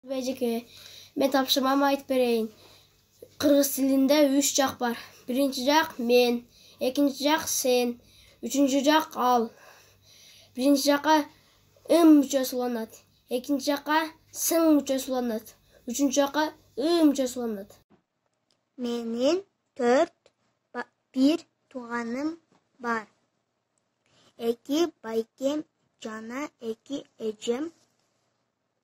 Бежеке, мен тапшырмамы айтып берейин. Кыргыз тилинде 3 жак бар. Биринчи жак мен, экинчи жак сен, үчүнчү жак ал. Биринчи жакка мүчөсү уланат, экинчи жакка сын мүчөсү уланат, үчүнчү жакка мүчөсү уланат. Менин 4 тууганым бар. 2 байкем жана 2 эжем.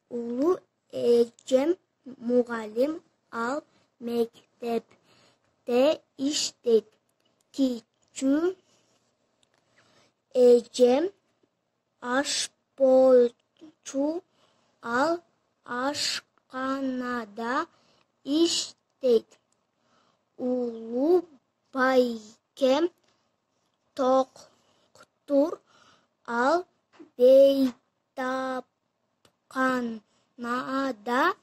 Улуу эжем мугалим, ал мектепте иштейт. Кичүү эжем ашпоочу, ал ашканада иштейт. Улуу байкем доктур, ал бейтапканада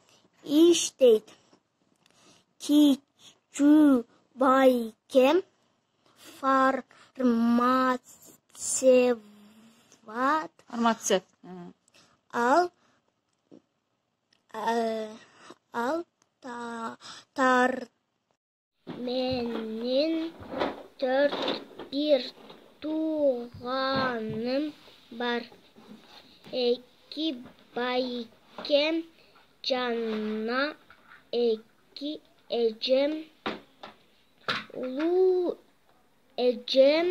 иштейт. Кичүү байкем фармацевт, ал Менин 4 тууганым бар. 2 байкем жана 2 эжем. Улуу эжем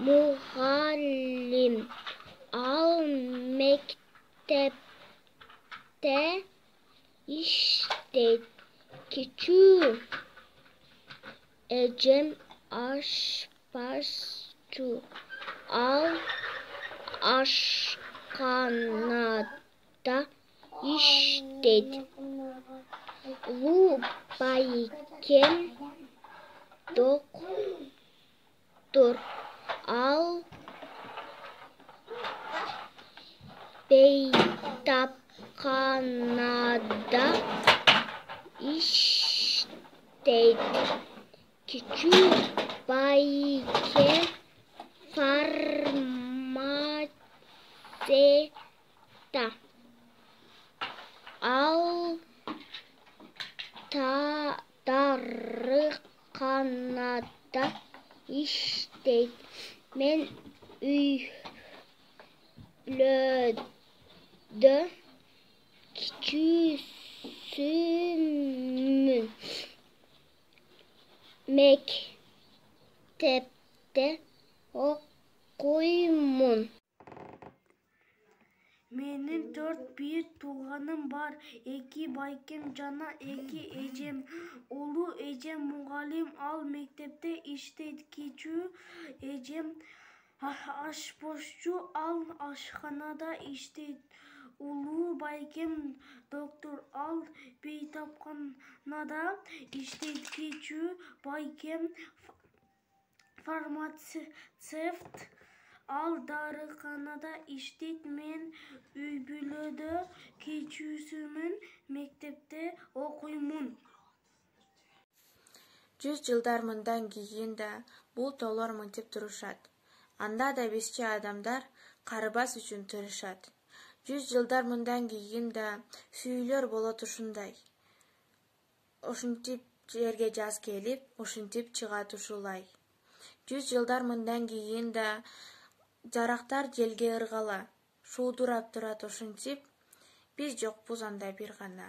мугалим, ал мектепте иштейт. Кичүү эжем ашпазчу, ал ашканада иштейт. Улуу байкем доктур, ал бейтапканада иштейт. Кичүү байкем фармацевт, ал дарыканада иштейт. Мен үйлөдө кичүүсүмүн. Мектепте окуймун. Менин 4 тууганым бар. 2 байкем жана 2 эжем. Улуу эжем мугалим, ал мектепте иштейт. Кичүү эжем ашпозчу, ал ашканада иштейт. Улуу байкем доктур, ал бейтапканада иштейт. Кичүү байкем фармацевт, ал дарыканада иштейт. Мен үй-бүлөдө кичүүсүмүн. Мектепте окуймун. 100 жылдар мындан кийин да бул тоолор мынтип турушат. Анда да бизче адамдар карыбас үчүн тырышат. 100 жылдар мындан кийин да сүйүлөр болот ушундай. Ушинтип жерге жаз келип, ушинтип чыгат ушулай. 100 жылдар мындан кийин да жарактар желге ыргала, шуудурап турат ушинтип. Биз жокпуз анда бир гана.